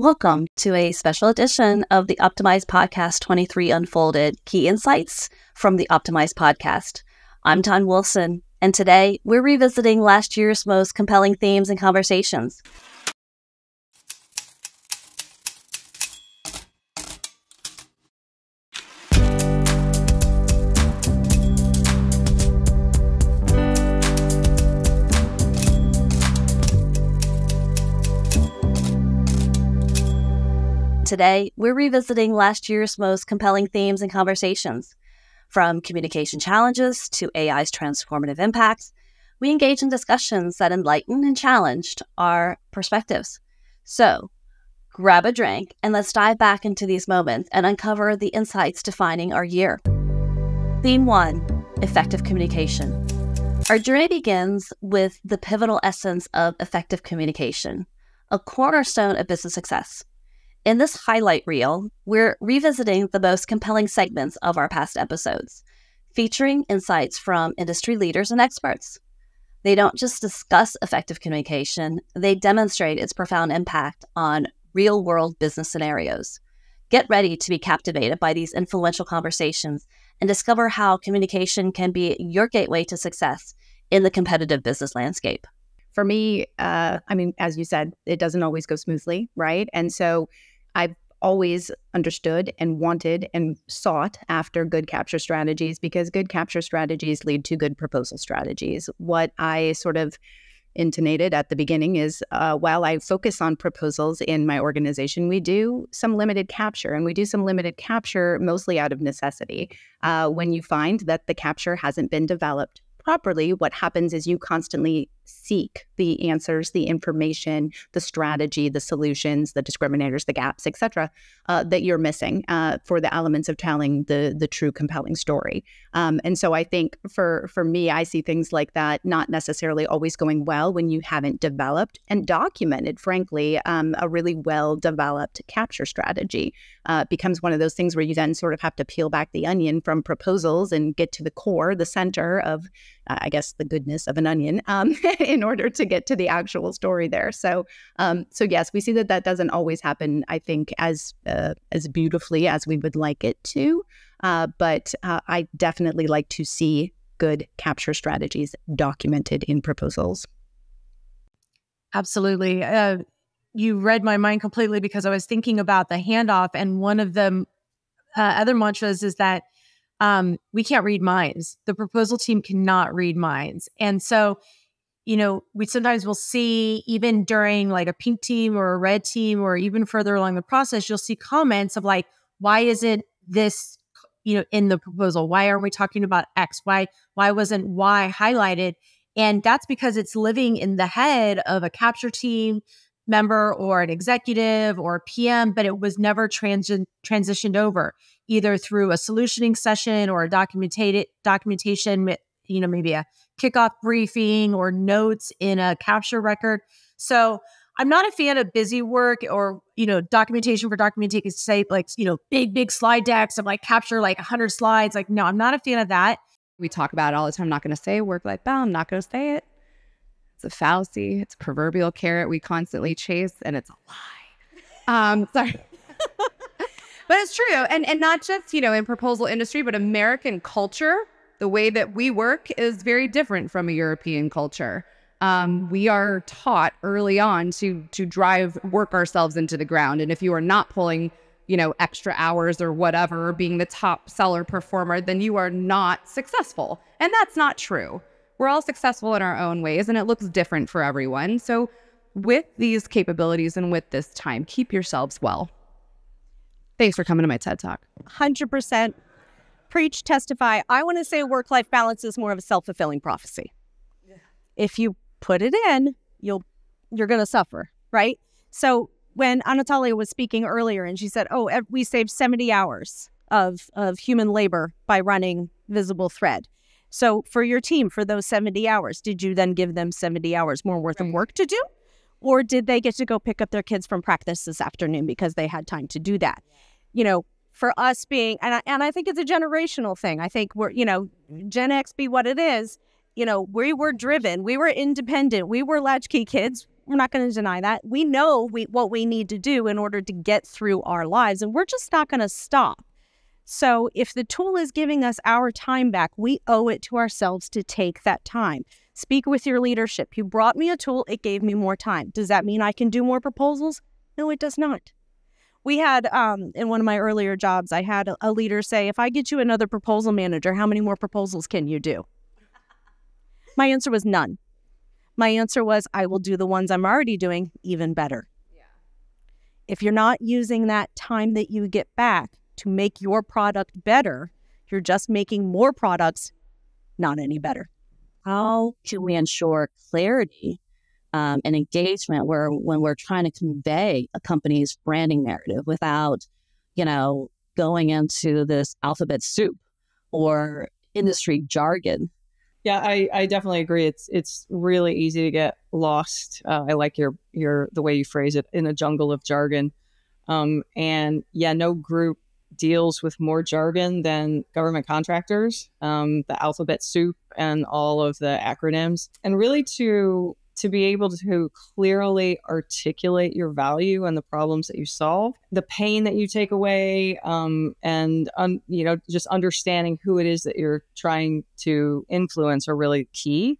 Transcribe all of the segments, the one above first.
Welcome to a special edition of the Optimized Podcast 23 Unfolded Key Insights from the Optimized Podcast. I'm Ton Wilson, and today we're revisiting last year's most compelling themes and conversations. Today, we're revisiting last year's most compelling themes and conversations. From communication challenges to AI's transformative impacts, we engage in discussions that enlighten and challenged our perspectives. So, grab a drink and let's dive back into these moments and uncover the insights defining our year. Theme 1, Effective Communication. Our journey begins with the pivotal essence of effective communication, a cornerstone of business success. In this highlight reel, we're revisiting the most compelling segments of our past episodes, featuring insights from industry leaders and experts. They don't just discuss effective communication, they demonstrate its profound impact on real-world business scenarios. Get ready to be captivated by these influential conversations and discover how communication can be your gateway to success in the competitive business landscape. For me, as you said, it doesn't always go smoothly, right? And so I've always understood and wanted and sought after good capture strategies because good capture strategies lead to good proposal strategies. What I sort of intonated at the beginning is while I focus on proposals in my organization, we do some limited capture, and we do some limited capture mostly out of necessity. When you find that the capture hasn't been developed properly, what happens is you constantly seek the answers, the information, the strategy, the solutions, the discriminators, the gaps, etc., that you're missing for the elements of telling the true compelling story. And so I think for me, I see things like that not necessarily always going well when you haven't developed and documented, frankly, a really well-developed capture strategy. It becomes one of those things where you then sort of have to peel back the onion from proposals and get to the core, the center of, I guess, the goodness of an onion in order to get to the actual story there. So yes, we see that doesn't always happen, I think, as beautifully as we would like it to. But I definitely like to see good capture strategies documented in proposals. Absolutely. You read my mind completely because I was thinking about the handoff, and one of the other mantras is that we can't read minds. The proposal team cannot read minds. And so, we sometimes will see, even during like a pink team or a red team, or even further along the process, you'll see comments of like, why isn't this, in the proposal? Why aren't we talking about X? Why wasn't Y highlighted? And that's because it's living in the head of a capture team member or an executive or a PM, but it was never transitioned over either through a solutioning session or a documentation, maybe a kickoff briefing or notes in a capture record. So I'm not a fan of busy work or, documentation for documentation's sake, like, big slide decks of like capture like 100 slides. Like, no, I'm not a fan of that. We talk about it all the time. I'm not going to say work-life balance. I'm not going to say it. It's a fallacy. It's a proverbial carrot we constantly chase, and it's a lie. Sorry. But it's true. And not just, in proposal industry, but American culture, the way that we work is very different from a European culture. We are taught early on to work ourselves into the ground. And if you are not pulling, extra hours or whatever, or being the top seller performer, then you are not successful. And that's not true. We're all successful in our own ways, and it looks different for everyone. So with these capabilities and with this time, keep yourselves well. Thanks for coming to my TED Talk. 100%. Preach, testify. I want to say work-life balance is more of a self-fulfilling prophecy. Yeah. If you put it in, you're going to suffer, right? So when Anatolia was speaking earlier and she said, we saved 70 hours of human labor by running VisibleThread. So for your team, for those 70 hours, did you then give them 70 hours more worth of work to do? Or did they get to go pick up their kids from practice this afternoon because they had time to do that? For us being, and I think it's a generational thing. I think we're, Gen X be what it is, we were driven, we were independent, we were latchkey kids. We're not going to deny that. We know what we need to do in order to get through our lives, and we're just not going to stop. So if the tool is giving us our time back, we owe it to ourselves to take that time. Speak with your leadership. You brought me a tool, it gave me more time. Does that mean I can do more proposals? No, it does not. We had, in one of my earlier jobs, I had a leader say, if I get you another proposal manager, how many more proposals can you do? My answer was none. My answer was, I will do the ones I'm already doing even better. Yeah. If you're not using that time that you get back to make your product better, you're just making more products not any better. How can we ensure clarity and engagement when we're trying to convey a company's branding narrative without, going into this alphabet soup or industry jargon? Yeah, I definitely agree. It's really easy to get lost. I like the way you phrase it, in a jungle of jargon. And yeah, no group deals with more jargon than government contractors, the alphabet soup and all of the acronyms. And really to be able to clearly articulate your value and the problems that you solve, the pain that you take away, just understanding who it is that you're trying to influence are really key.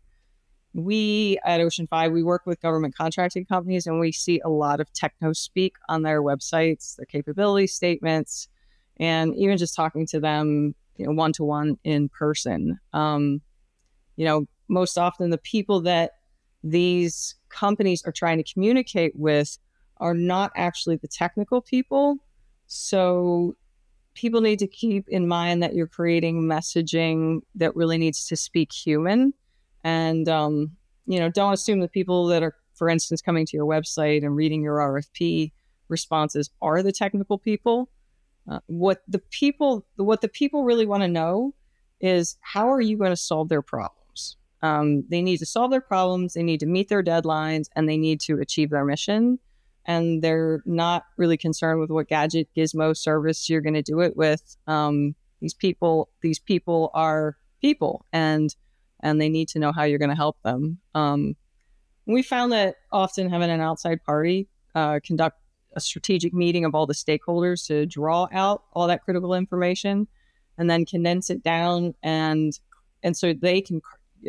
We at Ocean 5, we work with government contracting companies, and we see a lot of techno speak on their websites, their capability statements, and even just talking to them, one-to-one in person. Most often the people that these companies are trying to communicate with are not actually the technical people. So people need to keep in mind that you're creating messaging that really needs to speak human. And, don't assume the people that are, for instance, coming to your website and reading your RFP responses are the technical people. What the people really want to know is, how are you going to solve their problems? They need to solve their problems, they need to meet their deadlines, and they need to achieve their mission. And they're not really concerned with what gadget, gizmo, service you're going to do it with. These people are people, and they need to know how you're going to help them. We found that often having an outside party conduct a strategic meeting of all the stakeholders to draw out all that critical information and then condense it down, and so they can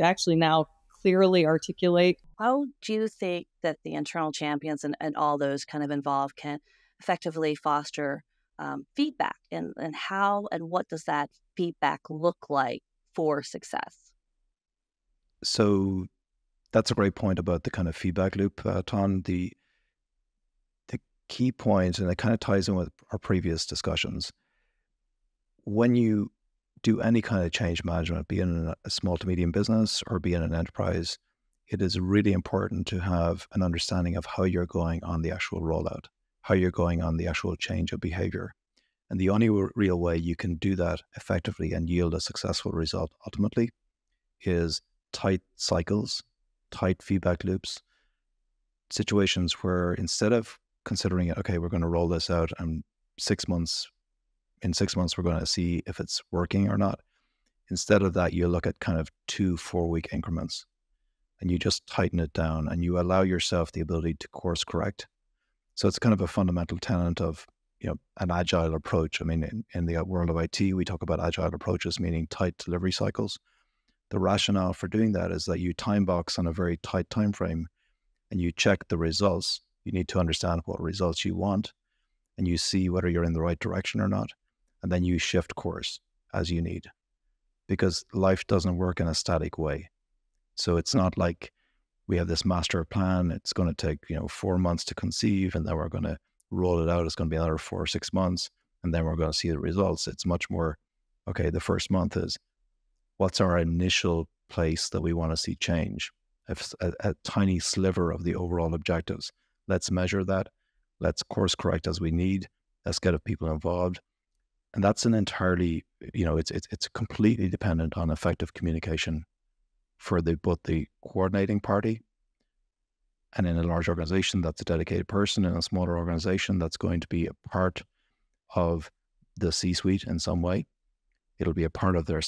actually now clearly articulate. How do you think that the internal champions and all those kind of involved can effectively foster feedback, and how and what does that feedback look like for success? So that's a great point about the kind of feedback loop, Ton. The key point, and it kind of ties in with our previous discussions, when you do any kind of change management, be in a small to medium business or be in an enterprise, it is really important to have an understanding of how you're going on the actual rollout, how you're going on the actual change of behavior. And the only real way you can do that effectively and yield a successful result ultimately is tight cycles, tight feedback loops, situations where instead of considering it, okay, we're going to roll this out and in 6 months, we're going to see if it's working or not. Instead of that, you look at kind of 2-4 week increments and you just tighten it down and you allow yourself the ability to course correct. So it's kind of a fundamental tenet of, an agile approach. I mean, in the world of IT, we talk about agile approaches, meaning tight delivery cycles. The rationale for doing that is that you time box on a very tight time frame and you check the results. You need to understand what results you want and you see whether you're in the right direction or not. And then you shift course as you need, because life doesn't work in a static way. So it's not like we have this master plan. It's going to take, 4 months to conceive, and then we're going to roll it out. It's going to be another 4 or 6 months, and then we're going to see the results. It's much more, okay, the first month is, what's our initial place that we want to see change? If a tiny sliver of the overall objectives. Let's measure that. Let's course correct as we need. Let's get people involved. And that's an entirely, it's completely dependent on effective communication for both the coordinating party, and in a large organization, that's a dedicated person. In a smaller organization, that's going to be a part of the C-suite in some way. It'll be a part of their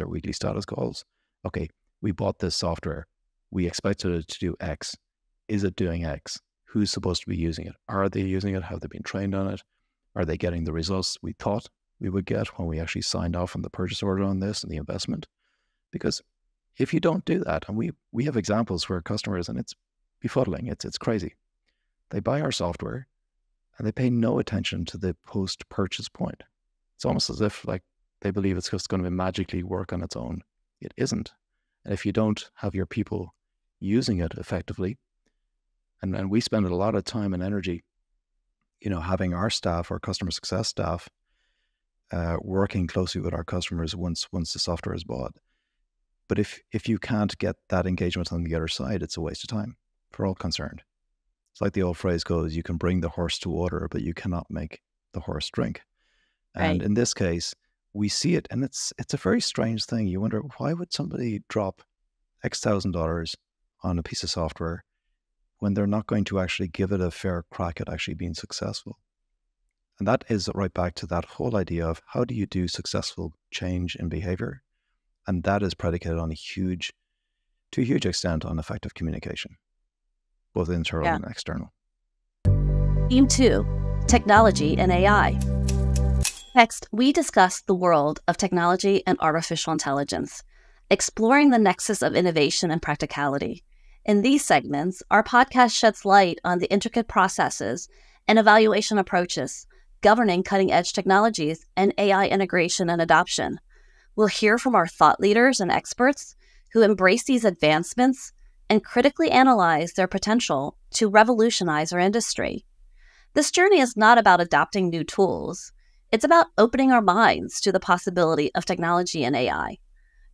weekly status calls. Okay, we bought this software. We expected it to do X. is it doing X? Who's supposed to be using it? Are they using it? Have they been trained on it? Are they getting the results we thought we would get when we actually signed off on the purchase order on this and the investment? Because if you don't do that, and we have examples where customers, and it's befuddling, it's crazy. They buy our software and they pay no attention to the post-purchase point. It's almost as if like they believe it's just going to magically work on its own. It isn't. And if you don't have your people using it effectively, and we spend a lot of time and energy, having our staff, our customer success staff, working closely with our customers once the software is bought. But if you can't get that engagement on the other side, it's a waste of time for all concerned. It's like the old phrase goes, you can bring the horse to water, but you cannot make the horse drink. And in this case, we see it, and it's a very strange thing. You wonder, why would somebody drop X $1,000s on a piece of software when they're not going to actually give it a fair crack at actually being successful? And that is right back to that whole idea of how do you do successful change in behavior? And that is predicated on to a huge extent on effective communication, both internal and external. Theme 2, Technology and AI. Next, we discuss the world of technology and artificial intelligence, exploring the nexus of innovation and practicality. In these segments, our podcast sheds light on the intricate processes and evaluation approaches governing cutting-edge technologies and AI integration and adoption. We'll hear from our thought leaders and experts who embrace these advancements and critically analyze their potential to revolutionize our industry. This journey is not about adopting new tools. It's about opening our minds to the possibility of technology and AI.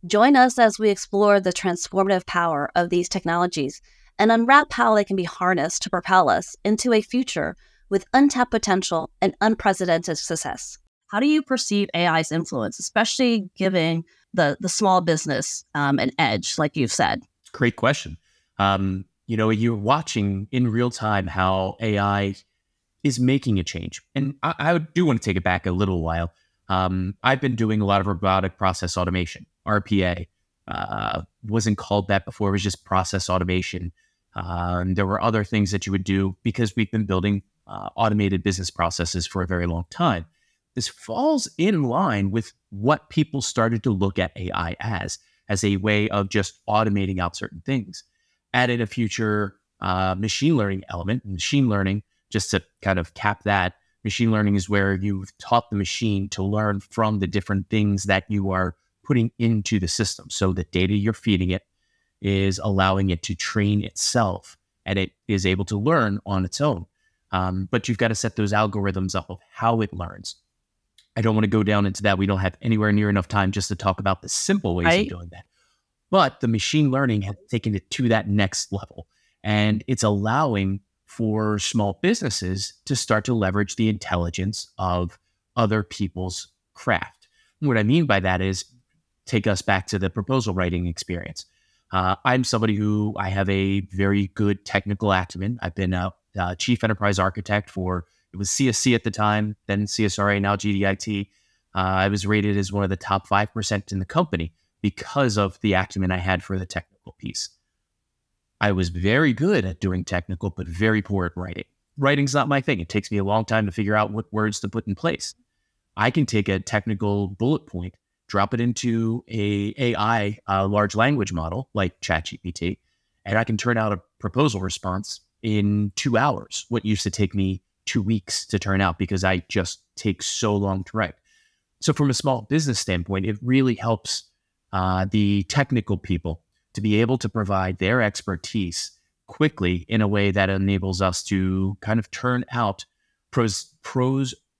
Join us as we explore the transformative power of these technologies and unwrap how they can be harnessed to propel us into a future with untapped potential and unprecedented success. How do you perceive AI's influence, especially giving the small business an edge, like you've said? Great question. You're watching in real time how AI is making a change. And I do want to take it back a little while. I've been doing a lot of robotic process automation, RPA. Wasn't called that before, it was just process automation. There were other things that you would do because we've been building automated business processes for a very long time. This falls in line with what people started to look at AI as a way of just automating out certain things. Added a future machine learning element. Machine learning, just to kind of cap that, machine learning is where you've taught the machine to learn from the different things that you are putting into the system. So the data you're feeding it is allowing it to train itself, and it is able to learn on its own. But you've got to set those algorithms up of how it learns. I don't want to go down into that. We don't have anywhere near enough time just to talk about the simple ways of doing that. But the machine learning has taken it to that next level, and it's allowing for small businesses to start to leverage the intelligence of other people's craft. What I mean by that is, take us back to the proposal writing experience. I'm somebody who I have a very good technical acumen. I've been a chief enterprise architect for, it was CSC at the time, then CSRA, now GDIT. I was rated as one of the top 5% in the company because of the acumen I had for the technical piece. I was very good at doing technical, but very poor at writing. Writing's not my thing. It takes me a long time to figure out what words to put in place. I can take a technical bullet point, drop it into a AI, large language model like ChatGPT, and I can turn out a proposal response in 2 hours, what used to take me 2 weeks to turn out because I just take so long to write. So from a small business standpoint, it really helps the technical people to be able to provide their expertise quickly in a way that enables us to kind of turn out prose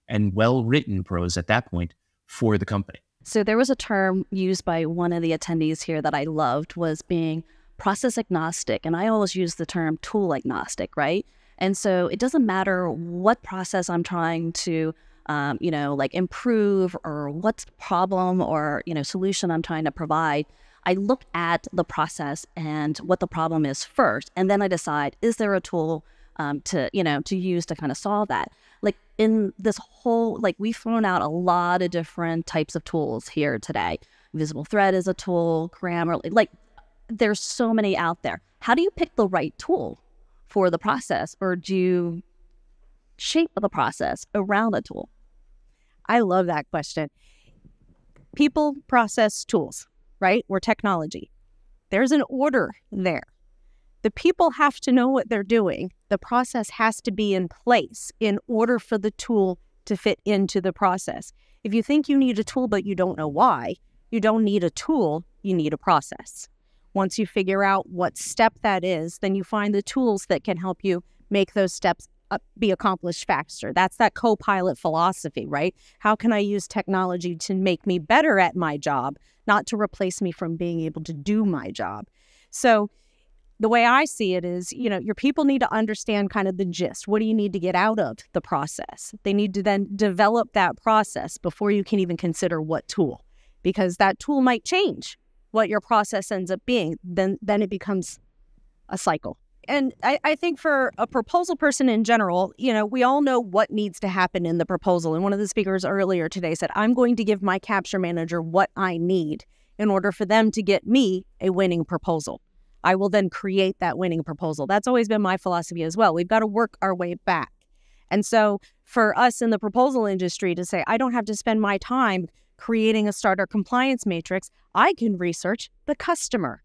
and well-written prose at that point for the company. So there was a term used by one of the attendees here that I loved, was being process agnostic. And I always use the term tool agnostic, right? And so it doesn't matter what process I'm trying to, improve, or what problem or, solution I'm trying to provide. I look at the process and what the problem is first, and then I decide, is there a tool to use to kind of solve that? Like in this whole, we've thrown out a lot of different types of tools here today. VisibleThread is a tool, Grammarly, there's so many out there. How do you pick the right tool for the process, or do you shape the process around a tool? I love that question. People, process, tools, right? Or technology. There's an order there. The people have to know what they're doing. The process has to be in place in order for the tool to fit into the process. If you think you need a tool but you don't know why, you don't need a tool, you need a process. Once you figure out what step that is, then you find the tools that can help you make those steps be accomplished faster. That's that co-pilot philosophy, right? How can I use technology to make me better at my job, not to replace me from being able to do my job? So the way I see it is, your people need to understand kind of the gist. What do you need to get out of the process? They need to then develop that process before you can even consider what tool, because that tool might change what your process ends up being. Then it becomes a cycle. And I think for a proposal person in general, we all know what needs to happen in the proposal. And one of the speakers earlier today said, I'm going to give my capture manager what I need in order for them to get me a winning proposal. I will then create that winning proposal. That's always been my philosophy as well. We've got to work our way back. And so for us in the proposal industry to say, I don't have to spend my time creating a starter compliance matrix, I can research the customer.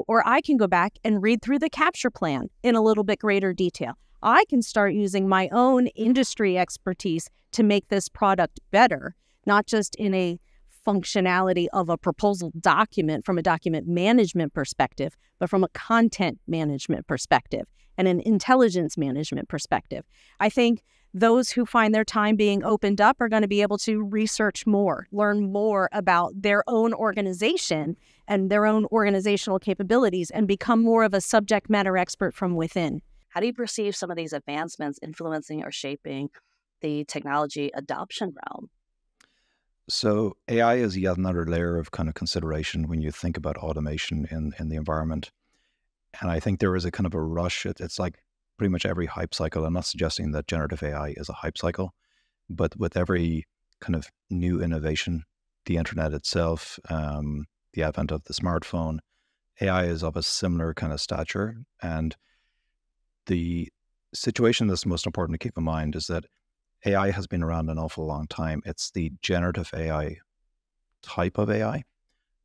Or I can go back and read through the capture plan in a little bit greater detail. I can start using my own industry expertise to make this product better, not just in a functionality of a proposal document from a document management perspective, but from a content management perspective and an intelligence management perspective. I think those who find their time being opened up are going to be able to research more, learn more about their own organization and their own organizational capabilities, and become more of a subject matter expert from within. How do you perceive some of these advancements influencing or shaping the technology adoption realm? So AI is yet another layer of kind of consideration when you think about automation in the environment. And I think there is a kind of a rush. It's like pretty much every hype cycle. I'm not suggesting that generative AI is a hype cycle, but with every kind of new innovation, the internet itself, the advent of the smartphone, AI is of a similar kind of stature. And the situation that's most important to keep in mind is that AI has been around an awful long time. It's the generative AI type of AI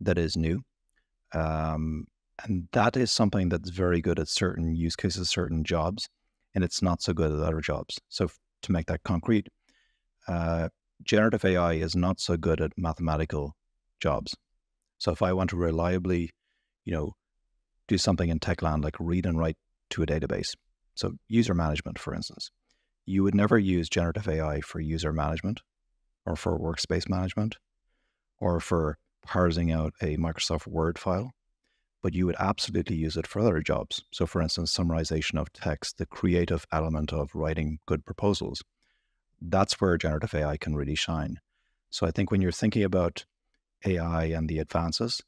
that is new. And that is something that's very good at certain use cases, certain jobs, and it's not so good at other jobs. So to make that concrete, generative AI is not so good at mathematical jobs. So if I want to reliably, do something in tech land, like read and write to a database, so user management, for instance, you would never use generative AI for user management or for workspace management or for parsing out a Microsoft Word file, but you would absolutely use it for other jobs. So for instance, summarization of text, the creative element of writing good proposals, that's where generative AI can really shine. So I think when you're thinking about AI and the advances,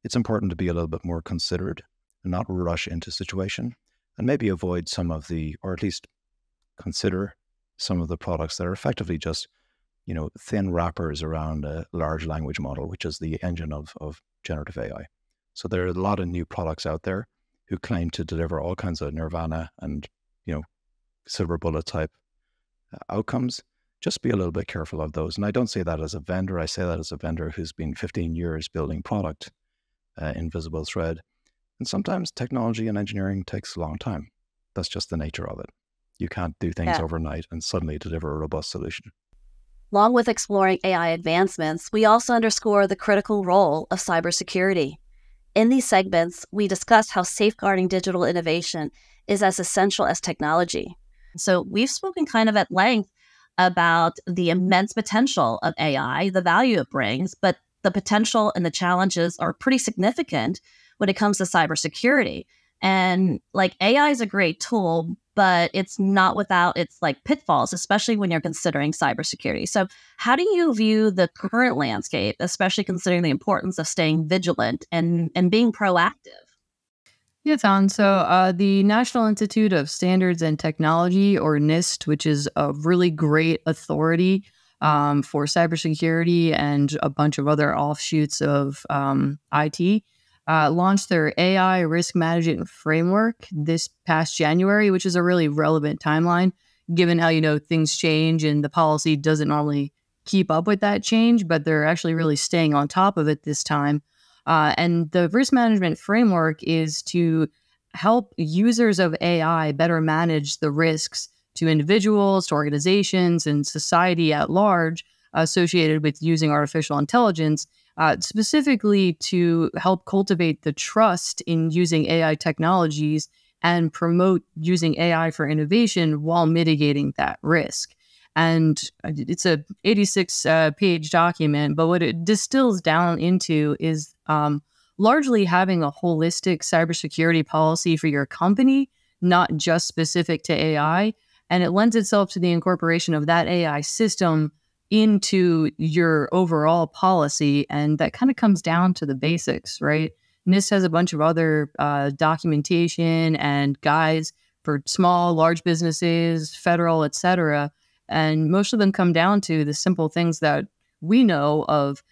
it's important to be a little bit more considered and not rush into situation, and maybe avoid some of the, or at least consider some of the products that are effectively just, thin wrappers around a large language model, which is the engine of generative AI. So there are a lot of new products out there who claim to deliver all kinds of nirvana and, silver bullet type outcomes. Just be a little bit careful of those. And I don't say that as a vendor. I say that as a vendor who's been 15 years building product in VisibleThread. And sometimes technology and engineering takes a long time. That's just the nature of it. You can't do things overnight and suddenly deliver a robust solution. Along with exploring AI advancements, we also underscore the critical role of cybersecurity. In these segments, we discuss how safeguarding digital innovation is as essential as technology. So we've spoken kind of at length about the immense potential of AI, the value it brings, but the potential and the challenges are pretty significant when it comes to cybersecurity. And AI is a great tool, but it's not without its pitfalls, especially when you're considering cybersecurity. So how do you view the current landscape, especially considering the importance of staying vigilant and being proactive? Yeah, Tom. So the National Institute of Standards and Technology, or NIST, which is a really great authority for cybersecurity and a bunch of other offshoots of IT, launched their AI risk management framework this past January, which is a really relevant timeline, given how, things change and the policy doesn't normally keep up with that change, but they're actually really staying on top of it this time. And the risk management framework is to help users of AI better manage the risks to individuals, to organizations, and society at large associated with using artificial intelligence, specifically to help cultivate the trust in using AI technologies and promote using AI for innovation while mitigating that risk. And it's a 86-page document, but what it distills down into is largely having a holistic cybersecurity policy for your company, not just specific to AI. And it lends itself to the incorporation of that AI system into your overall policy. And that kind of comes down to the basics, right? NIST has a bunch of other documentation and guides for small, large businesses, federal, et cetera. And most of them come down to the simple things that we know of,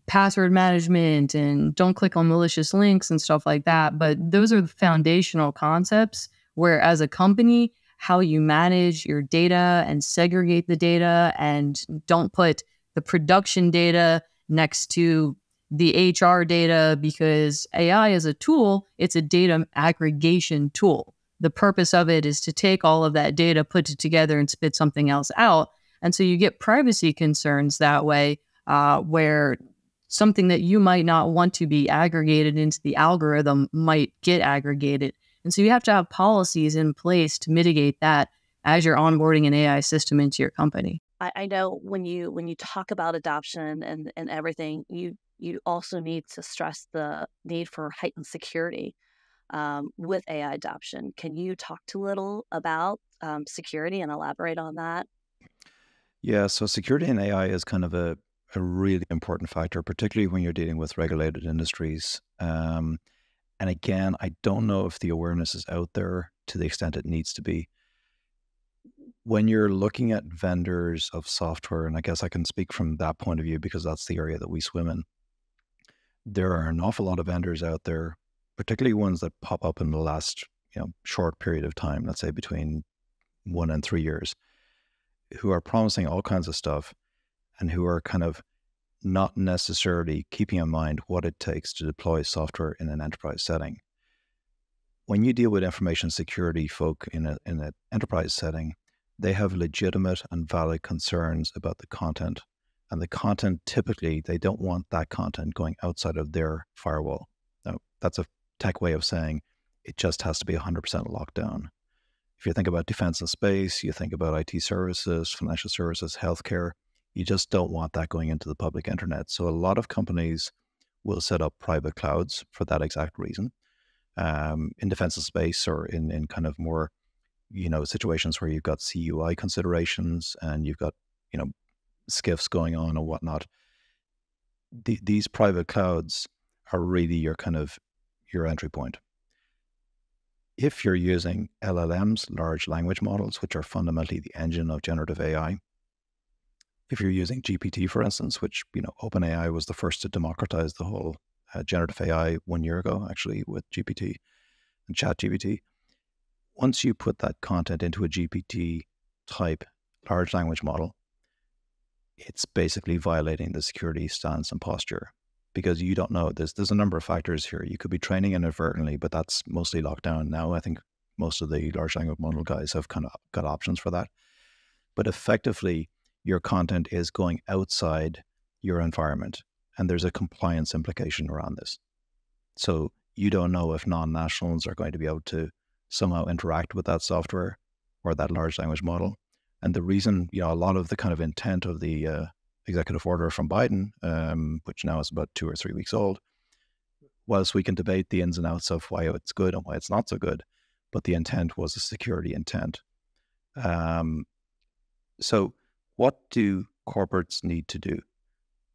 password management and don't click on malicious links and stuff like that. But those are the foundational concepts where, as a company, how you manage your data and segregate the data and don't put the production data next to the HR data, because AI is a tool, it's a data aggregation tool. The purpose of it is to take all of that data, put it together, and spit something else out. And so you get privacy concerns that way, where something that you might not want to be aggregated into the algorithm might get aggregated. And so you have to have policies in place to mitigate that as you're onboarding an AI system into your company. I know when you talk about adoption and everything, you also need to stress the need for heightened security with AI adoption. Can you talk a little about security and elaborate on that? Yeah, so security in AI is kind of a really important factor, particularly when you're dealing with regulated industries. And again, I don't know if the awareness is out there to the extent it needs to be. When you're looking at vendors of software, and I guess I can speak from that point of view because that's the area that we swim in, there are an awful lot of vendors out there, particularly ones that pop up in the last short period of time, let's say between 1 and 3 years, who are promising all kinds of stuff and who are kind of not necessarily keeping in mind what it takes to deploy software in an enterprise setting. When you deal with information security folk in an enterprise setting, they have legitimate and valid concerns about the content. And the content, typically, they don't want that content going outside of their firewall. Now, that's a tech way of saying it just has to be 100% locked down. If you think about defense and space, you think about IT services, financial services, healthcare, you just don't want that going into the public internet. So a lot of companies will set up private clouds for that exact reason. In defense and space, or in kind of more, situations where you've got CUI considerations and you've got, skiffs going on and whatnot. These private clouds are really your entry point. If you're using LLMs, large language models, which are fundamentally the engine of generative AI, if you're using GPT, for instance, which, OpenAI was the first to democratize the whole generative AI 1 year ago, actually, with GPT and ChatGPT. Once you put that content into a GPT type large language model, it's basically violating the security stance and posture, because you don't know. There's a number of factors here. You could be training inadvertently, but that's mostly locked down now. I think most of the large language model guys have kind of got options for that. But effectively, your content is going outside your environment, and there's a compliance implication around this. So you don't know if non-nationals are going to be able to somehow interact with that software or that large language model. And the reason, a lot of the kind of intent of the executive order from Biden, which now is about 2 or 3 weeks old, whilst we can debate the ins and outs of why it's good and why it's not so good, but the intent was a security intent. So what do corporates need to do?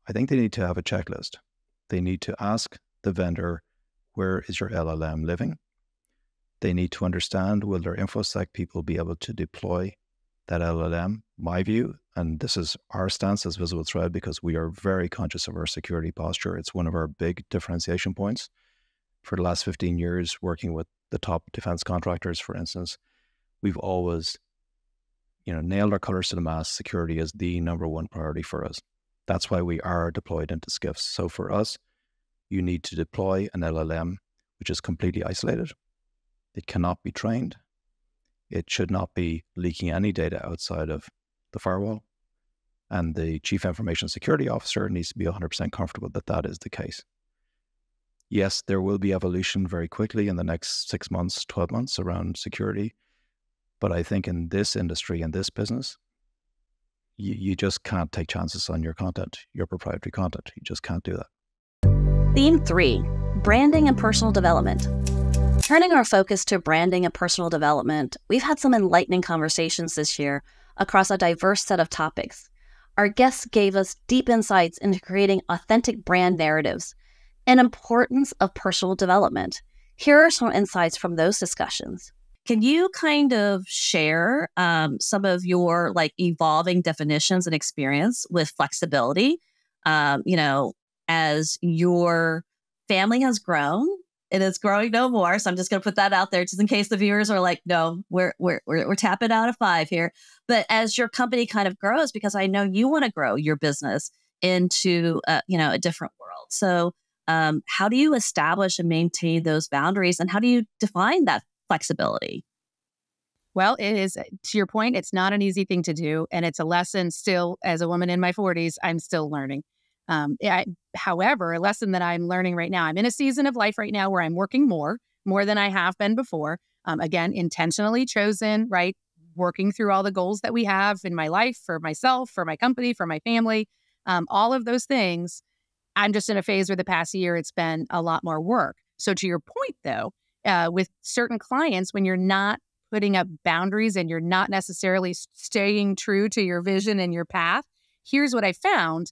I think they need to have a checklist. They need to ask the vendor, where is your LLM living? They need to understand, will their InfoSec people be able to deploy that LLM? My view, and this is our stance as VisibleThread, because we are very conscious of our security posture. It's one of our big differentiation points. for the last 15 years, working with the top defense contractors, for instance, we've always, nailed our colors to the mast. Security is the number one priority for us. That's why we are deployed into SCIFs. So for us, you need to deploy an LLM, which is completely isolated. It cannot be trained. It should not be leaking any data outside of the firewall. And the Chief Information Security Officer needs to be 100% comfortable that that is the case. Yes, there will be evolution very quickly in the next 6 months, 12 months around security. But I think in this industry, in this business, you just can't take chances on your content, your proprietary content. You just can't do that. Theme 3, branding and personal development. Turning our focus to branding and personal development, we've had some enlightening conversations this year across a diverse set of topics. Our guests gave us deep insights into creating authentic brand narratives and importance of personal development. Here are some insights from those discussions. Can you kind of share some of your evolving definitions and experience with flexibility? As your family has grown, it is growing no more. So I'm just going to put that out there just in case the viewers are like, no, we're tapping out of 5 here. But as your company kind of grows, because I know you want to grow your business into a different world. So how do you establish and maintain those boundaries, and how do you define that flexibility? Well, it is, to your point, it's not an easy thing to do. And it's a lesson still, as a woman in my 40s, I'm still learning. However, a lesson that I'm learning right now, I'm in a season of life right now where I'm working more than I have been before. Again, intentionally chosen, right? Working through all the goals that we have in my life, for myself, for my company, for my family, all of those things. I'm just in a phase where the past year, it's been a lot more work. So to your point, though, with certain clients, when you're not putting up boundaries and you're not necessarily staying true to your vision and your path, here's what I found.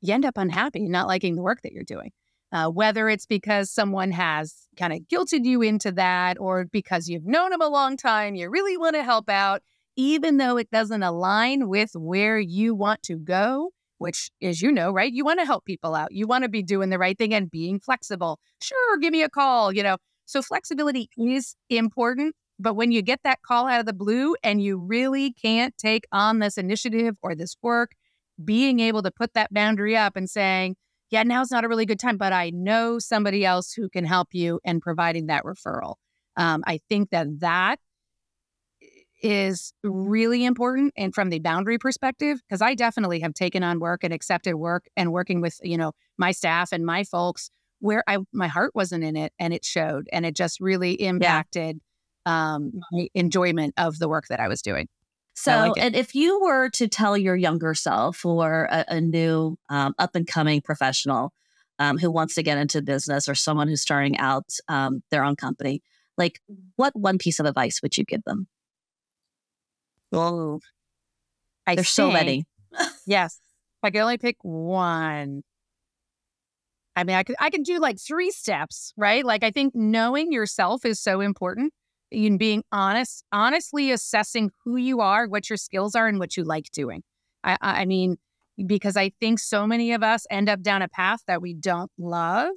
You end up unhappy, not liking the work that you're doing. Whether it's because someone has kind of guilted you into that, or because you've known them a long time, you really want to help out, even though it doesn't align with where you want to go, which is, right? You want to help people out. You want to be doing the right thing and being flexible. Sure, give me a call, So flexibility is important. But when you get that call out of the blue and you really can't take on this initiative or this work, being able to put that boundary up and saying, yeah, now's not a really good time, but I know somebody else who can help you, and providing that referral. I think that is really important. And from the boundary perspective, because I definitely have taken on work and accepted work and working with, my staff and my folks where my heart wasn't in it, and it showed, and it just really impacted my enjoyment of the work that I was doing. So, and if you were to tell your younger self, or a new up and coming professional who wants to get into business, or someone who's starting out their own company, what one piece of advice would you give them? Oh, there's so many. Yes. If I could only pick one. I mean, I can do 3 steps, right? I think knowing yourself is so important. In being honestly assessing who you are, what your skills are, and what you like doing. I mean, because I think so many of us end up down a path that we don't love,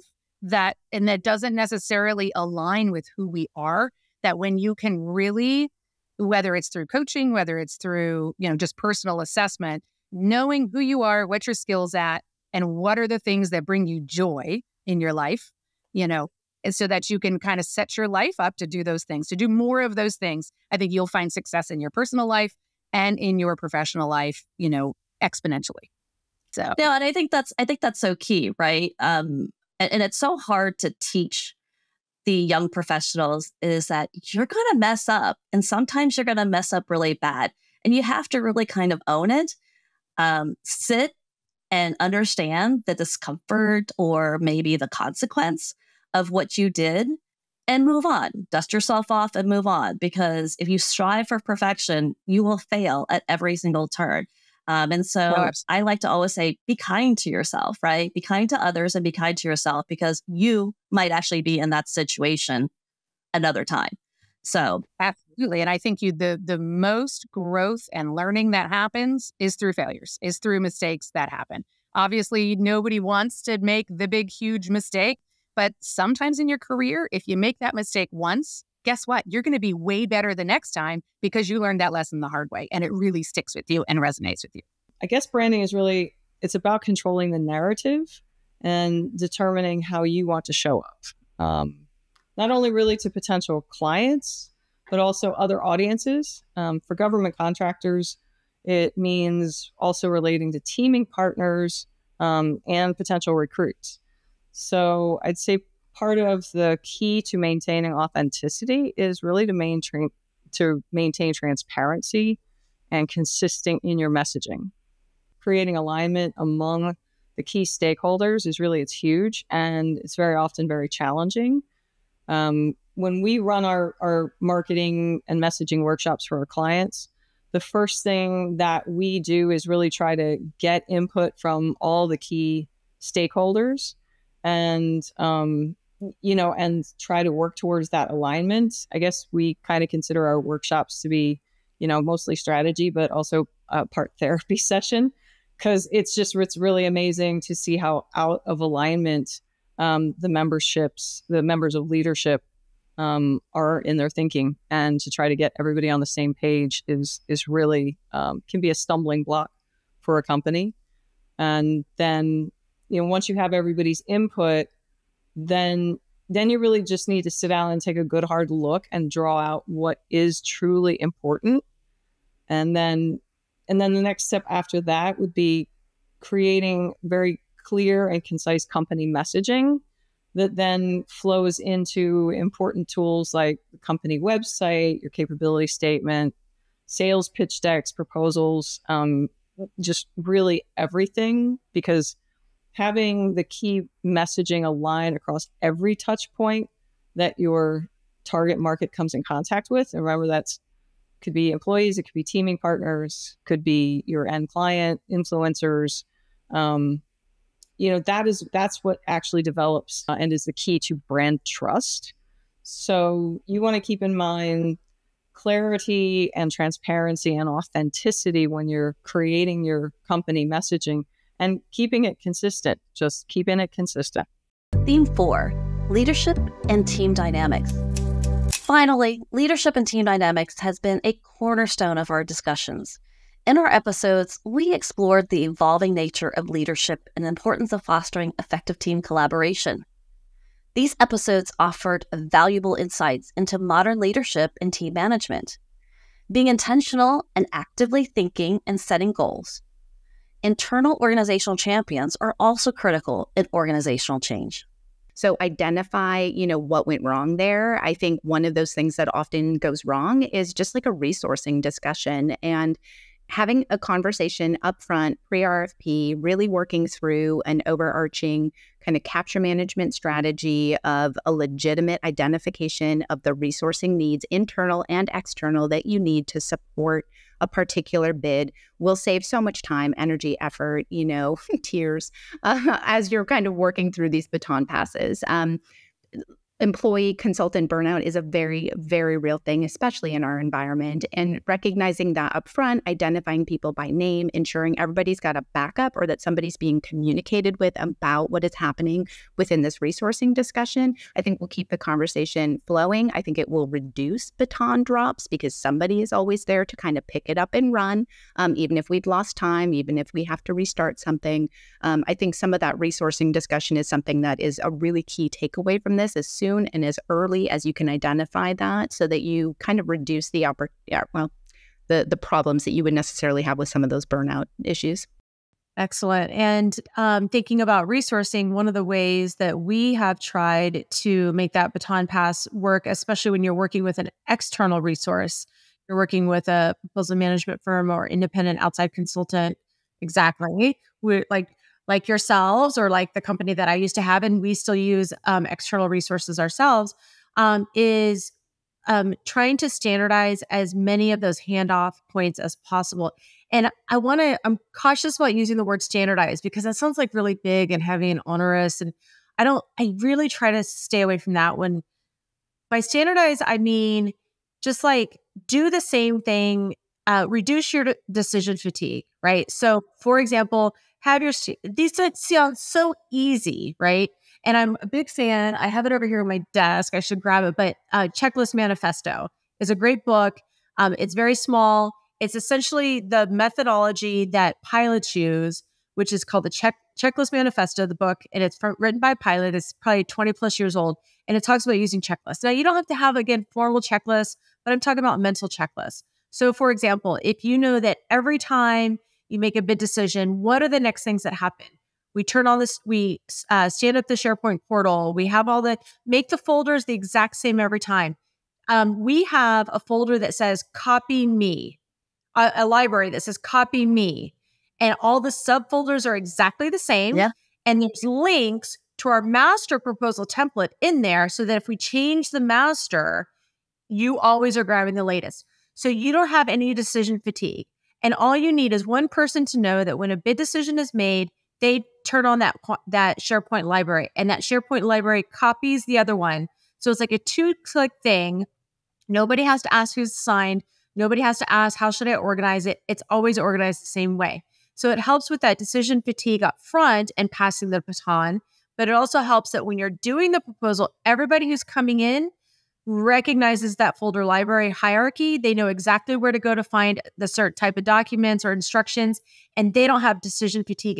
and that doesn't necessarily align with who we are, that when you can really, whether it's through coaching, whether it's through, just personal assessment, knowing who you are, what your skills at, and what are the things that bring you joy in your life, and so that you can kind of set your life up to do those things, to do more of those things. I think you'll find success in your personal life and in your professional life, exponentially. So, no, and I think that's so key, right? And it's so hard to teach the young professionals, is that you're going to mess up, and sometimes you're going to mess up really bad, and you have to really kind of own it, sit and understand the discomfort or maybe the consequence of what you did, and move on. Dust yourself off and move on. Because if you strive for perfection, you will fail at every single turn. And so I like to always say, be kind to yourself, right? Be kind to others and be kind to yourself, because you might actually be in that situation another time. So absolutely. And I think the most growth and learning that happens is through failures, is through mistakes that happen. Obviously, nobody wants to make the big, huge mistake, But sometimes in your career, if you make that mistake once, guess what? You're going to be way better the next time because you learned that lesson the hard way and it really sticks with you and resonates with you. I guess branding is really, it's about controlling the narrative and determining how you want to show up. Not only really to potential clients, but also other audiences. For government contractors, it means also relating to teaming partners and potential recruits. So I'd say part of the key to maintaining authenticity is really to maintain transparency and consistent in your messaging. Creating alignment among the key stakeholders is really, it's huge, and it's very often very challenging. When we run our marketing and messaging workshops for our clients, the first thing that we do is really try to get input from all the key stakeholders and, and try to work towards that alignment. I guess we kind of consider our workshops to be, mostly strategy, but also a part therapy session, because it's really amazing to see how out of alignment the members of leadership are in their thinking, and to try to get everybody on the same page is really can be a stumbling block for a company. And then, once you have everybody's input, then you really just need to sit down and take a good hard look and draw out what is truly important. And then the next step after that would be creating very clear and concise company messaging that then flows into important tools like the company website, your capability statement, sales pitch decks, proposals, just really everything, because having the key messaging align across every touch point that your target market comes in contact with. And remember, could be employees, it could be teaming partners, could be your end client, influencers. That's what actually develops and is the key to brand trust. So you want to keep in mind clarity and transparency and authenticity when you're creating your company messaging, and keeping it consistent, just keeping it consistent. Theme 4, leadership and team dynamics. Finally, leadership and team dynamics has been a cornerstone of our discussions. In our episodes, we explored the evolving nature of leadership and the importance of fostering effective team collaboration. These episodes offered valuable insights into modern leadership and team management, being intentional and actively thinking and setting goals. Internal organizational champions are also critical in organizational change. So identify, what went wrong there. I think one of those things that often goes wrong is just like a resourcing discussion, and having a conversation upfront, pre-RFP, really working through an overarching kind of capture management strategy of a legitimate identification of the resourcing needs, internal and external, that you need to support a particular bid will save so much time, energy, effort, tears, as you're kind of working through these baton passes. Employee consultant burnout is a very, very real thing, especially in our environment. And recognizing that upfront, identifying people by name, ensuring everybody's got a backup or that somebody's being communicated with about what is happening within this resourcing discussion, I think will keep the conversation flowing. I think it will reduce baton drops because somebody is always there to kind of pick it up and run, even if we've lost time, even if we have to restart something. I think some of that resourcing discussion is something that is a really key takeaway from this, as soon and as early as you can identify that, so that you kind of reduce the problems that you would necessarily have with some of those burnout issues. Excellent. And thinking about resourcing, one of the ways that we have tried to make that baton pass work, especially when you're working with an external resource, you're working with a proposal management firm or independent outside consultant, exactly, we're like yourselves, or like the company that I used to have, and we still use external resources ourselves, is trying to standardize as many of those handoff points as possible. And I'm cautious about using the word standardize because that sounds like really big and heavy and onerous. And I really try to stay away from that. When by standardize, I mean, just like do the same thing, reduce your decision fatigue, right? So for example, these sound so easy, right? And I'm a big fan. I have it over here on my desk. I should grab it. But Checklist Manifesto is a great book. It's very small. It's essentially the methodology that pilots use, which is called the Checklist Manifesto, the book. And it's written by a pilot. It's probably 20 plus years old. And it talks about using checklists. Now, you don't have to have, again, formal checklists, but I'm talking about mental checklists. So, for example, if you know that every time you make a bid decision, what are the next things that happen? We turn on this, we stand up the SharePoint portal. We have make the folders the exact same every time. We have a folder that says copy me, a library that says copy me. And all the subfolders are exactly the same. Yeah. And there's links to our master proposal template in there so that if we change the master, you always are grabbing the latest. So you don't have any decision fatigue. And all you need is one person to know that when a bid decision is made, they turn on that SharePoint library, and that SharePoint library copies the other one. So it's like a 2-click thing. Nobody has to ask who's assigned. Nobody has to ask, how should I organize it? It's always organized the same way. So it helps with that decision fatigue up front and passing the baton. But it also helps that when you're doing the proposal, everybody who's coming in recognizes that folder library hierarchy. They know exactly where to go to find the certain type of documents or instructions, and they don't have decision fatigue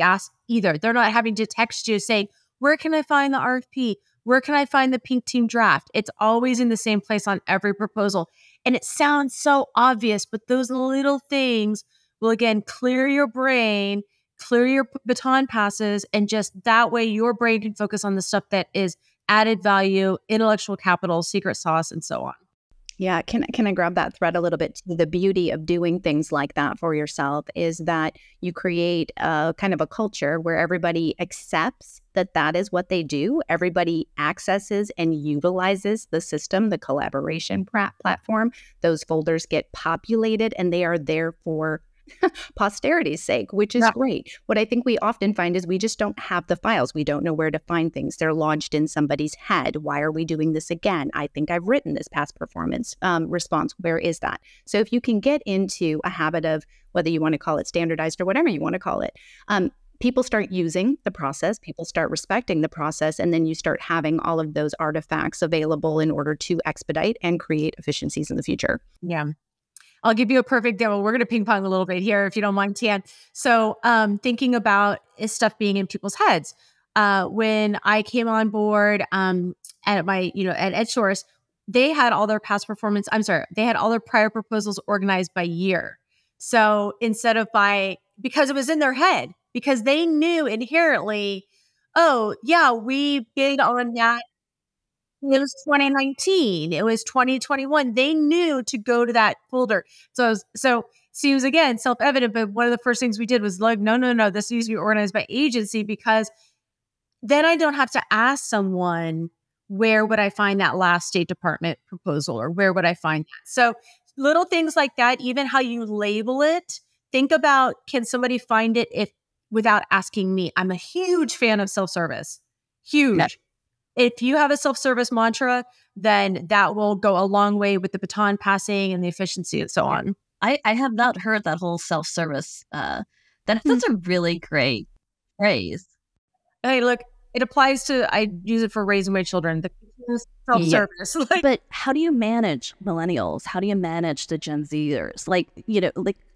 either. They're not having to text you saying, where can I find the RFP? Where can I find the pink team draft? It's always in the same place on every proposal. And it sounds so obvious, but those little things will, again, clear your brain, clear your baton passes, and just that way your brain can focus on the stuff that is added value, intellectual capital, secret sauce, and so on. Yeah, can I grab that thread a little bit? The beauty of doing things like that for yourself is that you create a kind of a culture where everybody accepts that that is what they do. Everybody accesses and utilizes the system, the collaboration platform. Those folders get populated and they are there for posterity's sake, which is great. What I think we often find is we just don't have the files. We don't know where to find things. They're lodged in somebody's head. Why are we doing this again? I think I've written this past performance response. Where is that? So if you can get into a habit of, whether you want to call it standardized or whatever you want to call it, people start using the process, people start respecting the process, and then you start having all of those artifacts available in order to expedite and create efficiencies in the future. Yeah. I'll give you a perfect demo. We're going to ping pong a little bit here, if you don't mind, Tian. So thinking about stuff being in people's heads. When I came on board at my, at EdSource, they had all their they had all their prior proposals organized by year. So instead of because it was in their head, because they knew inherently, oh yeah, we bid on that. It was 2019. It was 2021. They knew to go to that folder. So seems, again, self-evident, but one of the first things we did was like, no, this needs to be organized by agency, because then I don't have to ask someone, where would I find that last State Department proposal, or where would I find that? So little things like that, even how you label it, think about, can somebody find it without asking me? I'm a huge fan of self-service. Huge. Yep. If you have a self-service mantra, then that will go a long way with the baton passing and the efficiency and so on. I have not heard that whole self-service. That's a really great phrase. Hey, look, it applies to, I use it for raising my children, the self-service. Yeah. But how do you manage millennials? How do you manage the Gen Zers?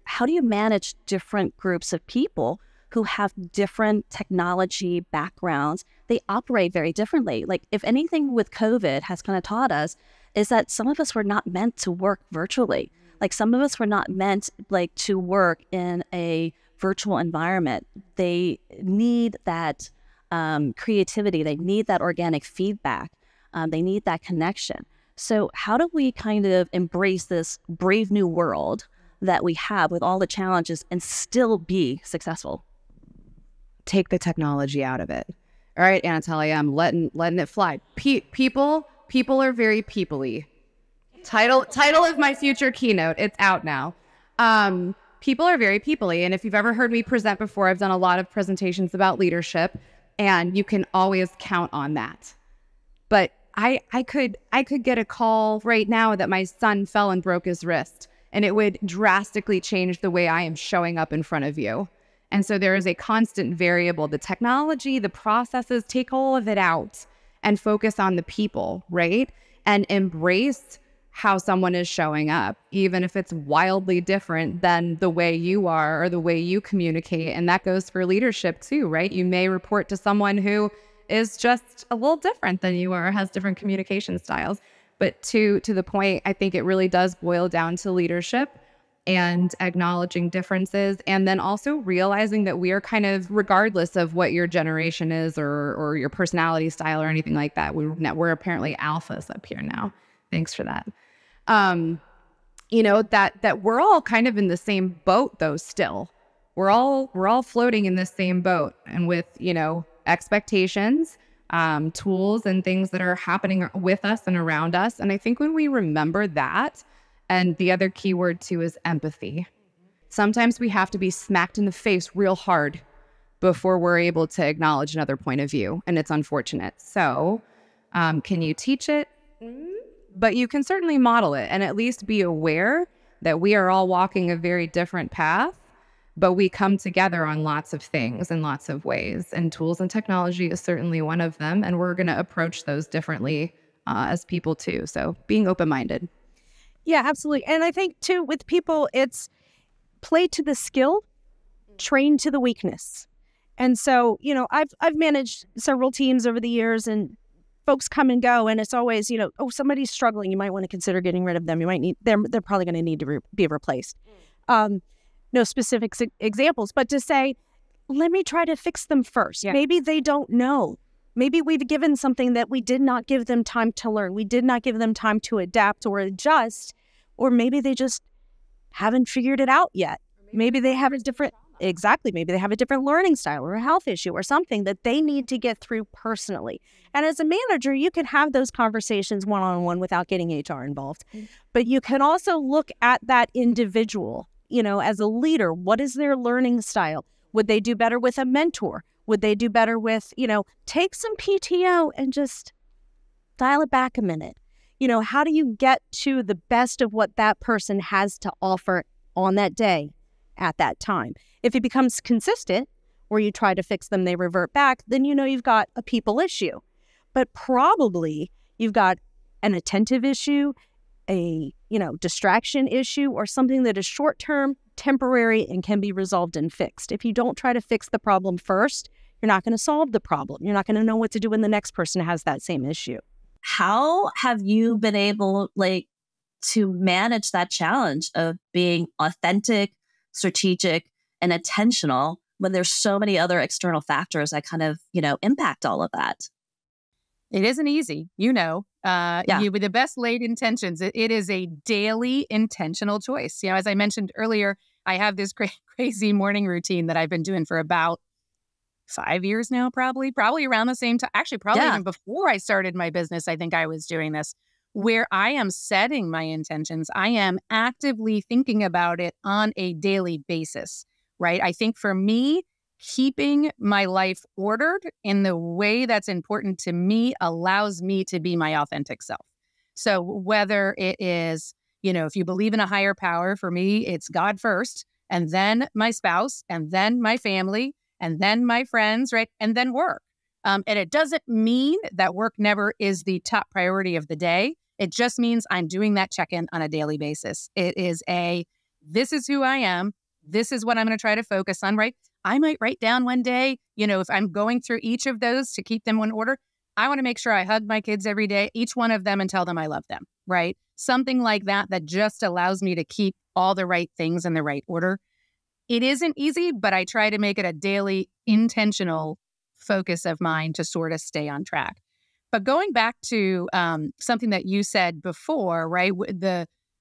How do you manage different groups of people who have different technology backgrounds? They operate very differently. Like, if anything with COVID has kind of taught us is that some of us were not meant to work virtually. Like, some of us were not meant to work in a virtual environment. They need that creativity. They need that organic feedback. They need that connection. So how do we kind of embrace this brave new world that we have with all the challenges and still be successful? Take the technology out of it. All right, Anatolia, I'm letting it fly. People are very people-y. Title of my future keynote. It's out now. People are very people-y, and if you've ever heard me present before, I've done a lot of presentations about leadership, and you can always count on that. But I could get a call right now that my son fell and broke his wrist, and it would drastically change the way I am showing up in front of you. And so there is a constant variable. The technology, the processes, take all of it out and focus on the people, right? And embrace how someone is showing up, even if it's wildly different than the way you are or the way you communicate. And that goes for leadership too, right? You may report to someone who is just a little different than you are, has different communication styles. But to the point, I think it really does boil down to leadership and acknowledging differences, and then also realizing that we are kind of, regardless of what your generation is or your personality style or anything like that, we're apparently alphas up here now. Thanks for that. That we're all kind of in the same boat though. Still, we're all floating in the same boat, and with expectations, tools, and things that are happening with us and around us. And I think when we remember that, and the other key word too is empathy. Sometimes we have to be smacked in the face real hard before we're able to acknowledge another point of view, and it's unfortunate. So, can you teach it? But you can certainly model it, and at least be aware that we are all walking a very different path, but we come together on lots of things in lots of ways, and tools and technology is certainly one of them, and we're going to approach those differently as people too. So being open-minded. Yeah, absolutely. And I think too, with people, it's play to the skill, train to the weakness. And so, I've managed several teams over the years, and folks come and go, and it's always, somebody's struggling. You might want to consider getting rid of them. You might need, they're probably going to need to be replaced. No specific examples, but to say, let me try to fix them first. Yeah. Maybe they don't know. Maybe we've given something that we did not give them time to learn. We did not give them time to adapt or adjust, or maybe they just haven't figured it out yet. Maybe they have maybe they have a different learning style or a health issue or something that they need to get through personally. And as a manager, you can have those conversations one-on-one without getting HR involved. But you can also look at that individual, as a leader. What is their learning style? Would they do better with a mentor? Would they do better with, take some PTO and just dial it back a minute? How do you get to the best of what that person has to offer on that day at that time? If it becomes consistent, where you try to fix them, they revert back, then you've got a people issue. But probably you've got an attentive issue, a distraction issue, or something that is short-term, temporary, and can be resolved and fixed. If you don't try to fix the problem first, you're not going to solve the problem. You're not going to know what to do when the next person has that same issue. How have you been able to manage that challenge of being authentic, strategic, and intentional when there's so many other external factors that kind of, impact all of that? It isn't easy, with the best laid intentions. It is a daily intentional choice. As I mentioned earlier, I have this crazy morning routine that I've been doing for about 5 years now, probably around the same time. Actually, probably even before I started my business, I think I was doing this, where I am setting my intentions. I am actively thinking about it on a daily basis, right? I think for me, keeping my life ordered in the way that's important to me allows me to be my authentic self. So whether it is, if you believe in a higher power, for me, it's God first, and then my spouse, and then my family, and then my friends, right? And then work. And it doesn't mean that work never is the top priority of the day. It just means I'm doing that check-in on a daily basis. It is this is who I am. This is what I'm going to try to focus on, right? I might write down one day, if I'm going through each of those to keep them in order, I want to make sure I hug my kids every day, each one of them, and tell them I love them, right? Something like that just allows me to keep all the right things in the right order. It isn't easy, but I try to make it a daily intentional focus of mine to sort of stay on track. But going back to something that you said before, right?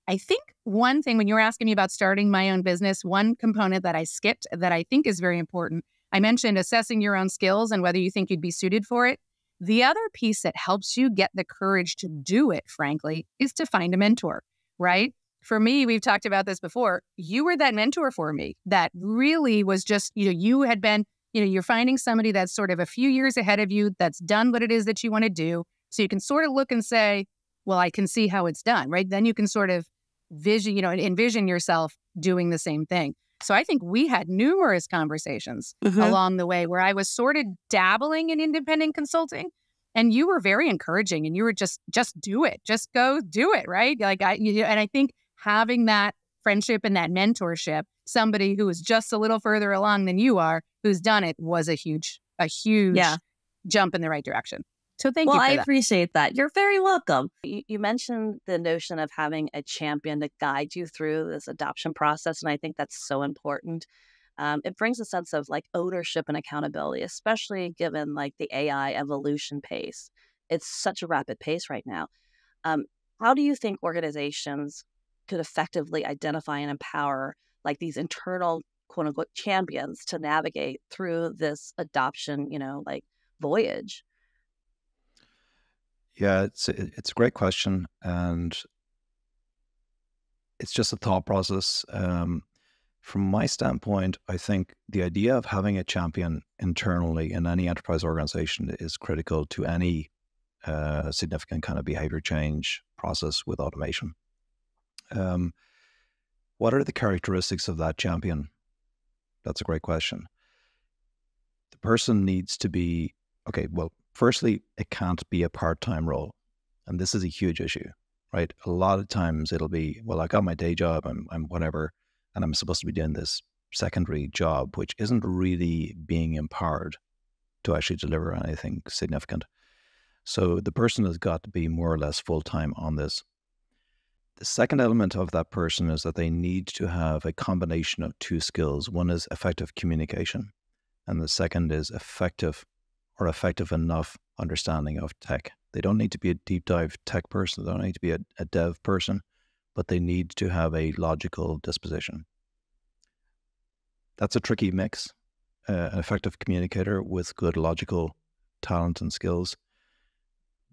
I think one thing when you were asking me about starting my own business, one component that I skipped that I think is very important, I mentioned assessing your own skills and whether you think you'd be suited for it. The other piece that helps you get the courage to do it, frankly, is to find a mentor, right? For me, we've talked about this before. You were that mentor for me that really was just, you had been, you're finding somebody that's sort of a few years ahead of you, that's done what it is that you want to do. So you can sort of look and say, well, I can see how it's done, right? Then you can sort of envision yourself doing the same thing. So I think we had numerous conversations along the way where I was sort of dabbling in independent consulting, and you were very encouraging, and you were just do it, just go do it, right? Like and I think having that friendship and that mentorship, somebody who is just a little further along than you are, who's done it, was a huge jump in the right direction. So thank you for I that. appreciate that. You're very welcome. You mentioned the notion of having a champion to guide you through this adoption process, and I think that's so important. It brings a sense of like ownership and accountability, especially given like the AI evolution pace. It's such a rapid pace right now. How do you think organizations could effectively identify and empower like these internal quote unquote champions to navigate through this adoption, like voyage? Yeah, it's a great question, and it's just a thought process. From my standpoint, I think the idea of having a champion internally in any enterprise organization is critical to any significant kind of behavior change process with automation. What are the characteristics of that champion? That's a great question. The person needs to be, firstly, it can't be a part-time role. And this is a huge issue, right? A lot of times it'll be, well, I got my day job, I'm whatever, and I'm supposed to be doing this secondary job, which isn't really being empowered to actually deliver anything significant. So the person has got to be more or less full-time on this. The second element of that person is that they need to have a combination of two skills. One is effective communication, and the second is effective enough understanding of tech. They don't need to be a deep dive tech person. They don't need to be a dev person, but they need to have a logical disposition. That's a tricky mix. An effective communicator with good logical talent and skills.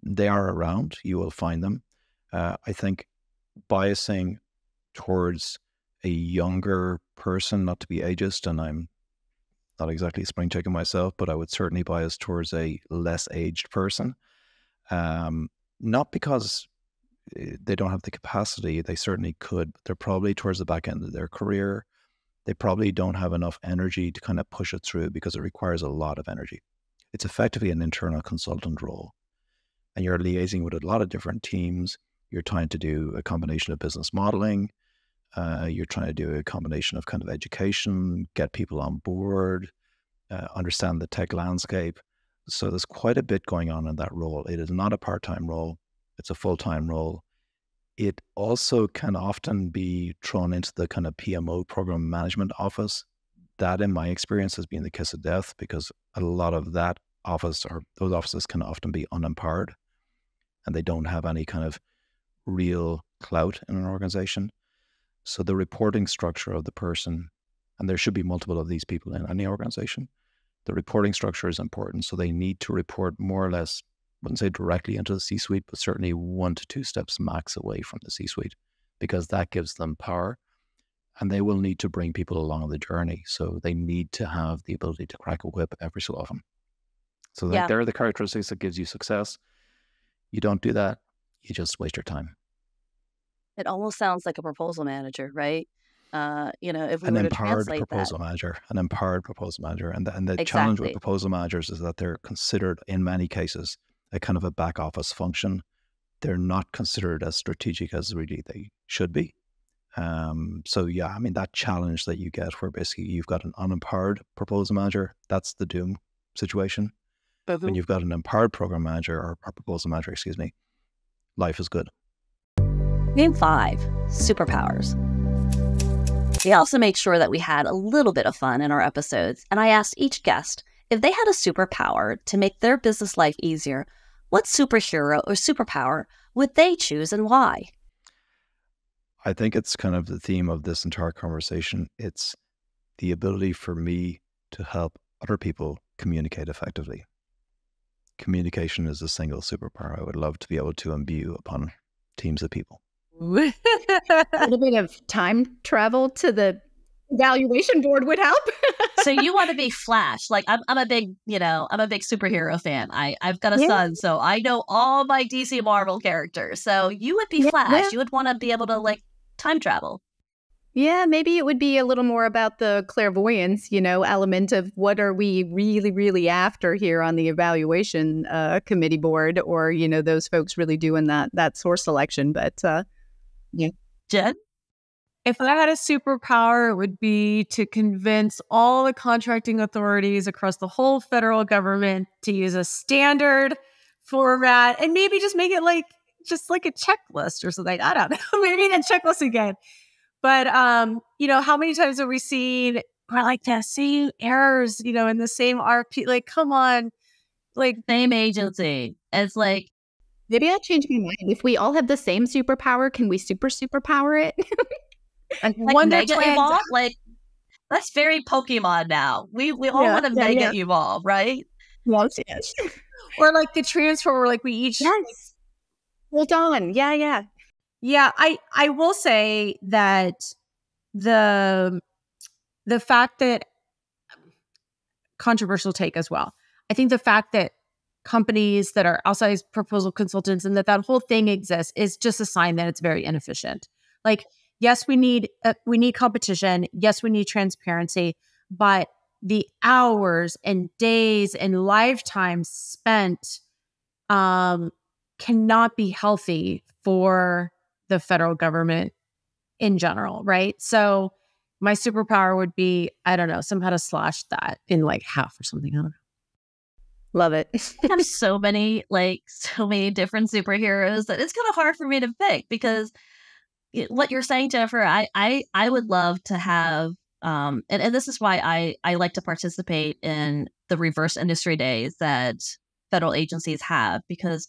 They are around. You will find them. I think biasing towards a younger person, not to be ageist, and I'm not exactly spring chicken myself, but I would certainly bias towards a less aged person. Not because they don't have the capacity, they certainly could, but they're probably towards the back end of their career. They probably don't have enough energy to kind of push it through because it requires a lot of energy. It's effectively an internal consultant role. And you're liaising with a lot of different teams. You're trying to do a combination of business modeling. You're trying to do a combination of kind of education, get people on board, understand the tech landscape. So there's quite a bit going on in that role. It is not a part-time role. It's a full-time role. It also can often be thrown into the kind of PMO, program management office. That, in my experience, has been the kiss of death because a lot of that office or those offices can often be unempowered and they don't have any kind of real clout in an organization. So the reporting structure of the person, and there should be multiple of these people in any organization, the reporting structure is important. So they need to report more or less, I wouldn't say directly into the C-suite, but certainly 1 to 2 steps max away from the C-suite, because that gives them power. And they will need to bring people along the journey. So they need to have the ability to crack a whip every so often. So there are the characteristics that gives you success. You don't do that, you just waste your time. It almost sounds like a proposal manager, right? If we An were to empowered translate proposal that. manager, an empowered proposal manager. And the Exactly. challenge with proposal managers is that they're considered, in many cases, a kind of a back office function. They're not considered as strategic as really they should be. That challenge that you get where basically you've got an unempowered proposal manager, that's the doom situation. Mm-hmm. When you've got an empowered program manager or proposal manager, life is good. Game 5, superpowers. We also made sure that we had a little bit of fun in our episodes, and I asked each guest if they had a superpower to make their business life easier, what superhero or superpower would they choose and why? I think it's kind of the theme of this entire conversation. It's the ability for me to help other people communicate effectively. Communication is a single superpower I would love to be able to imbue upon teams of people. A little bit of time travel to the evaluation board would help. So you want to be Flash? Like I'm a big superhero fan. I've got a son, so I know all my DC Marvel characters. So you would be Flash. You would want to be able to like time travel. Yeah, maybe it would be a little more about the clairvoyance, element of what are we really, really after here on the evaluation committee board, or, those folks really doing that source selection. But yeah. Jen? If I had a superpower, it would be to convince all the contracting authorities across the whole federal government to use a standard format and maybe just make it like a checklist or something. I don't know. Maybe that checklist again. But, how many times have we seen like the same errors, in the same RP? Like, come on, like same agency. It's like, maybe I changed my mind. If we all have the same superpower, can we superpower it? like mega evolve? Like, that's very Pokemon now. We all want to mega evolve, right? Yes. Or like the transformer, like we each. Yes. Hold on. Yeah. Yeah, I will say that the fact that, controversial take as well, I think the fact that companies that are outside proposal consultants and that whole thing exists is just a sign that it's very inefficient. Like, yes, we need competition. Yes, we need transparency, but the hours and days and lifetimes spent cannot be healthy for the federal government in general, right? So my superpower would be, I don't know, somehow to slash that in like half or something. I don't know. Love it. I have so many different superheroes that it's kind of hard for me to pick, because what you're saying, Jennifer, I would love to have, and this is why I like to participate in the reverse industry days that federal agencies have, because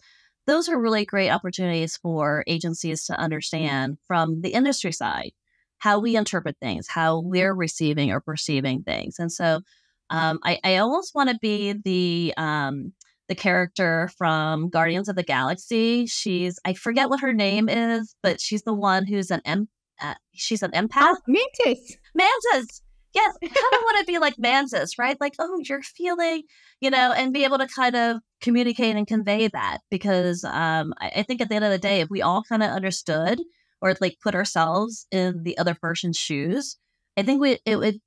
those are really great opportunities for agencies to understand from the industry side how we interpret things, how we're receiving or perceiving things. And so I almost want to be the character from Guardians of the Galaxy. I forget what her name is, but she's the one who's she's an empath. Oh, Mantis. Yes, I kind of want to be like Mantis, right? Like, oh, you're feeling, and be able to kind of communicate and convey that. Because I think at the end of the day, if we all kind of understood or like put ourselves in the other person's shoes, I think it would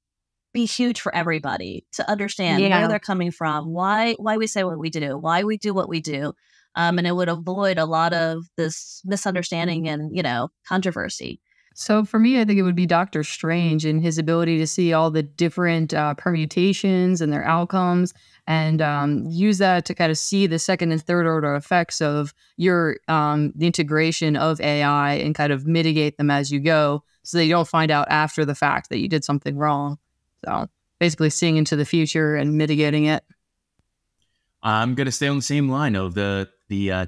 be huge for everybody to understand where they're coming from, why we say what we do, why we do what we do. And it would avoid a lot of this misunderstanding and, controversy. So for me, I think it would be Dr. Strange and his ability to see all the different permutations and their outcomes, and use that to kind of see the second and third order effects of the integration of AI and kind of mitigate them as you go, so that you don't find out after the fact that you did something wrong. So basically seeing into the future and mitigating it. I'm going to stay on the same line of the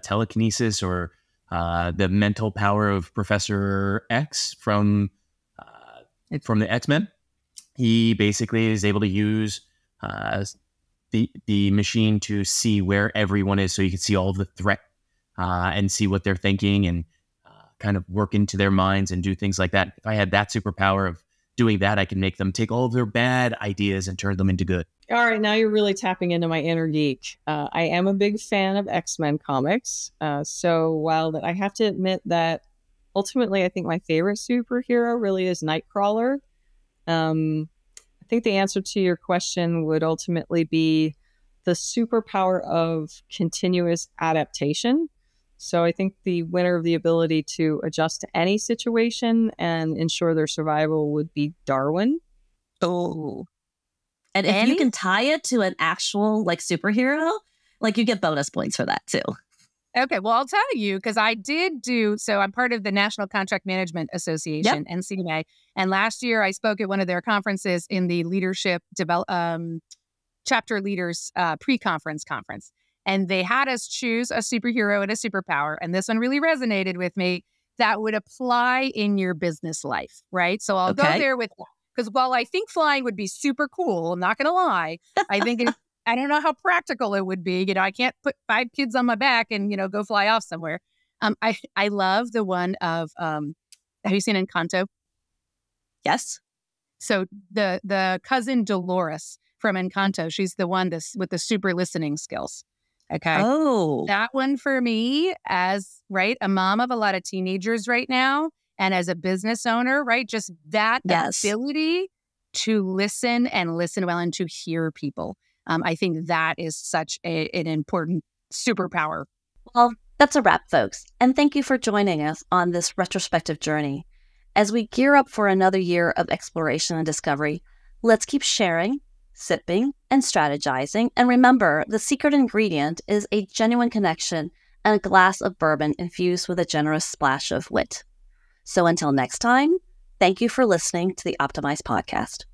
telekinesis or the mental power of Professor X from the X-Men. He basically is able to use the machine to see where everyone is, so you can see all the threat and see what they're thinking and kind of work into their minds and do things like that. If I had that superpower of doing that, I can make them take all of their bad ideas and turn them into good. All right, now you're really tapping into my inner geek. I am a big fan of X-Men comics. So while that I have to admit that ultimately I think my favorite superhero really is Nightcrawler. I think the answer to your question would ultimately be the superpower of continuous adaptation. So I think the winner of the ability to adjust to any situation and ensure their survival would be Darwin. Oh. And if you can tie it to an actual superhero, you get bonus points for that too. Okay, well, I'll tell you, because I did so I'm part of the National Contract Management Association, NCMA, and last year I spoke at one of their conferences in the leadership chapter leaders pre-conference conference. And they had us choose a superhero and a superpower. And this one really resonated with me. That would apply in your business life, right? So I'll go there with, because while I think flying would be super cool, I'm not going to lie, I think I don't know how practical it would be. I can't put 5 kids on my back and, go fly off somewhere. I love the one of, have you seen Encanto? Yes. So the cousin Dolores from Encanto, she's the one with the super listening skills. Okay. Oh. That one for me as, a mom of a lot of teenagers right now. And as a business owner, right, just that ability to listen and listen well and to hear people. I think that is such an important superpower. Well, that's a wrap, folks. And thank you for joining us on this retrospective journey. As we gear up for another year of exploration and discovery, let's keep sharing, sipping, and strategizing. And remember, the secret ingredient is a genuine connection and a glass of bourbon infused with a generous splash of wit. So until next time, thank you for listening to the Optimize podcast.